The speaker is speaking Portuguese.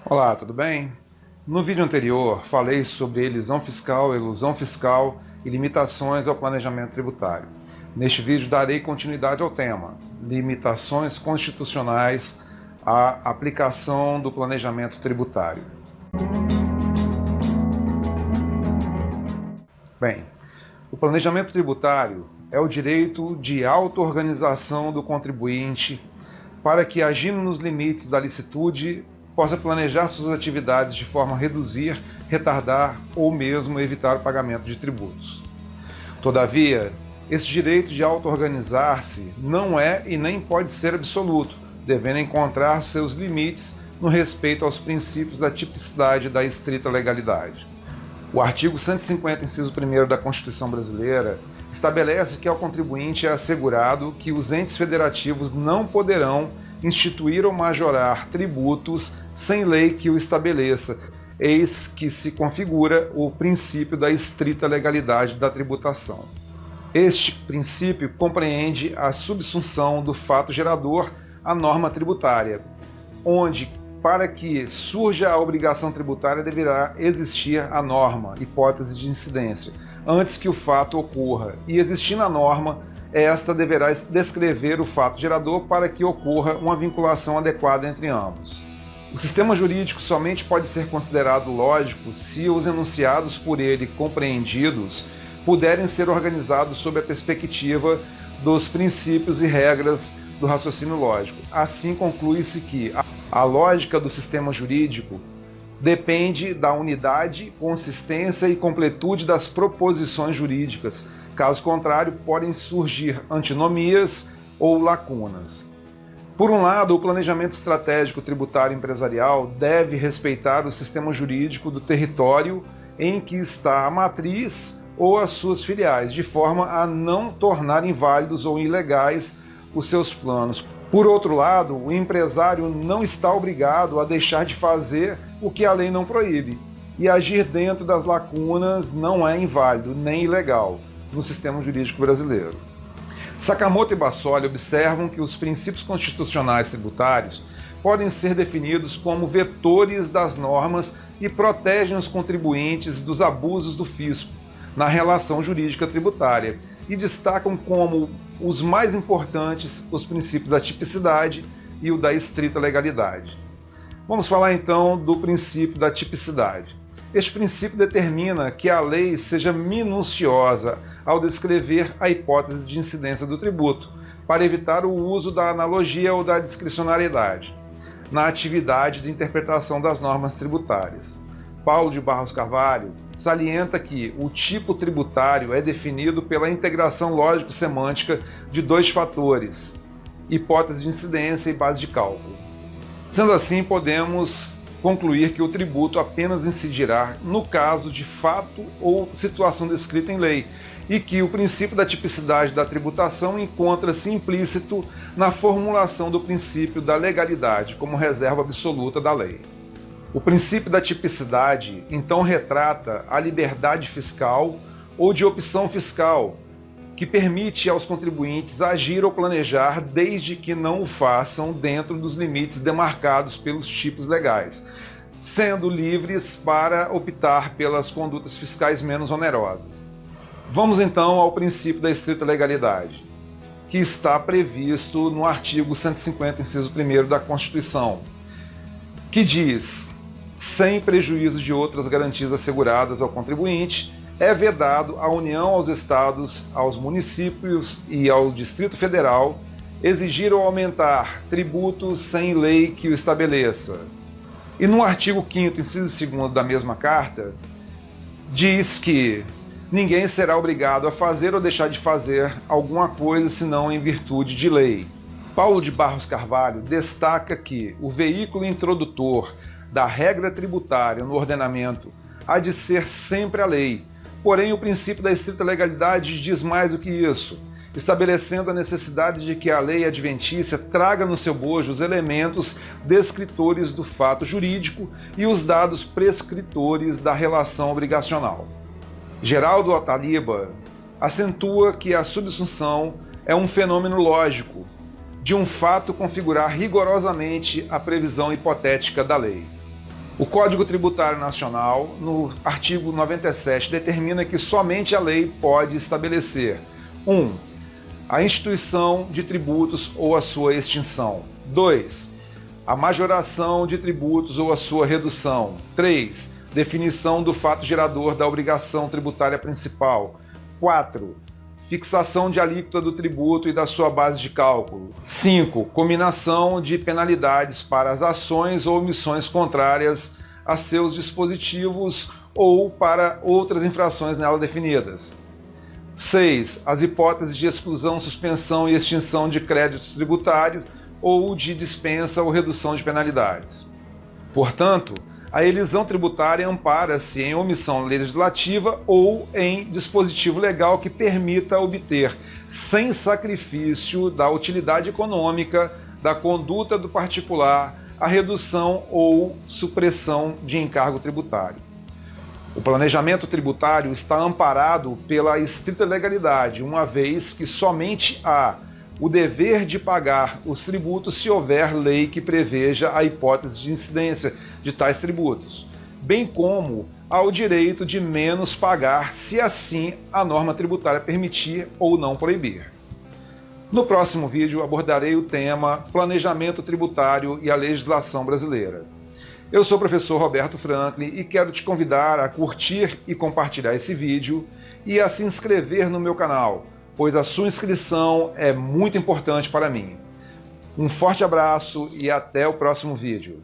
Olá, tudo bem? No vídeo anterior, falei sobre elisão fiscal, elusão fiscal e limitações ao planejamento tributário. Neste vídeo, darei continuidade ao tema, limitações constitucionais à aplicação do planejamento tributário. Bem, o planejamento tributário é o direito de auto-organização do contribuinte para que, agindo nos limites da licitude, possa planejar suas atividades de forma a reduzir, retardar ou mesmo evitar o pagamento de tributos. Todavia, esse direito de auto-organizar-se não é e nem pode ser absoluto, devendo encontrar seus limites no respeito aos princípios da tipicidade e da estrita legalidade. O artigo 150, inciso 1º da Constituição Brasileira estabelece que ao contribuinte é assegurado que os entes federativos não poderão instituir ou majorar tributos sem lei que o estabeleça, eis que se configura o princípio da estrita legalidade da tributação. Este princípio compreende a subsunção do fato gerador à norma tributária, onde, para que surja a obrigação tributária, deverá existir a norma, hipótese de incidência, antes que o fato ocorra, e existindo a norma, esta deverá descrever o fato gerador para que ocorra uma vinculação adequada entre ambos. O sistema jurídico somente pode ser considerado lógico se os enunciados por ele compreendidos puderem ser organizados sob a perspectiva dos princípios e regras do raciocínio lógico. Assim, conclui-se que a lógica do sistema jurídico depende da unidade, consistência e completude das proposições jurídicas. Caso contrário, podem surgir antinomias ou lacunas. Por um lado, o planejamento estratégico tributário empresarial deve respeitar o sistema jurídico do território em que está a matriz ou as suas filiais, de forma a não tornar inválidos ou ilegais os seus planos. Por outro lado, o empresário não está obrigado a deixar de fazer o que a lei não proíbe, e agir dentro das lacunas não é inválido nem ilegal no sistema jurídico brasileiro. Sakamoto e Bassoli observam que os princípios constitucionais tributários podem ser definidos como vetores das normas e protegem os contribuintes dos abusos do fisco na relação jurídica tributária, e destacam como os mais importantes os princípios da tipicidade e o da estrita legalidade. Vamos falar então do princípio da tipicidade. Este princípio determina que a lei seja minuciosa ao descrever a hipótese de incidência do tributo, para evitar o uso da analogia ou da discricionariedade na atividade de interpretação das normas tributárias. Paulo de Barros Carvalho salienta que o tipo tributário é definido pela integração lógico-semântica de dois fatores, hipótese de incidência e base de cálculo. Sendo assim, podemos concluir que o tributo apenas incidirá no caso de fato ou situação descrita em lei, e que o princípio da tipicidade da tributação encontra-se implícito na formulação do princípio da legalidade como reserva absoluta da lei. O princípio da tipicidade, então, retrata a liberdade fiscal ou de opção fiscal, que permite aos contribuintes agir ou planejar desde que não o façam dentro dos limites demarcados pelos tipos legais, sendo livres para optar pelas condutas fiscais menos onerosas. Vamos então ao princípio da estrita legalidade, que está previsto no artigo 150, inciso 1º da Constituição, que diz: sem prejuízo de outras garantias asseguradas ao contribuinte, é vedado à União, aos Estados, aos municípios e ao Distrito Federal exigir ou aumentar tributos sem lei que o estabeleça. E no artigo 5º, inciso 2º da mesma carta, diz que ninguém será obrigado a fazer ou deixar de fazer alguma coisa senão em virtude de lei. Paulo de Barros Carvalho destaca que o veículo introdutor da regra tributária no ordenamento há de ser sempre a lei. Porém, o princípio da estrita legalidade diz mais do que isso, estabelecendo a necessidade de que a lei adventícia traga no seu bojo os elementos descritores do fato jurídico e os dados prescritores da relação obrigacional. Geraldo Ataliba acentua que a subsunção é um fenômeno lógico, de um fato configurar rigorosamente a previsão hipotética da lei. O Código Tributário Nacional, no artigo 97, determina que somente a lei pode estabelecer 1. A instituição de tributos ou a sua extinção. 2. A majoração de tributos ou a sua redução. 3. Definição do fato gerador da obrigação tributária principal. 4. Fixação de alíquota do tributo e da sua base de cálculo. 5. Cominação de penalidades para as ações ou omissões contrárias a seus dispositivos ou para outras infrações nela definidas. 6. As hipóteses de exclusão, suspensão e extinção de créditos tributários ou de dispensa ou redução de penalidades. Portanto, a elisão tributária ampara-se em omissão legislativa ou em dispositivo legal que permita obter, sem sacrifício da utilidade econômica, da conduta do particular, a redução ou supressão de encargo tributário. O planejamento tributário está amparado pela estrita legalidade, uma vez que somente há o dever de pagar os tributos se houver lei que preveja a hipótese de incidência de tais tributos, bem como ao direito de menos pagar se assim a norma tributária permitir ou não proibir. No próximo vídeo abordarei o tema Planejamento Tributário e a Legislação Brasileira. Eu sou o professor Roberto Franklin e quero te convidar a curtir e compartilhar esse vídeo e a se inscrever no meu canal, pois a sua inscrição é muito importante para mim. Um forte abraço e até o próximo vídeo.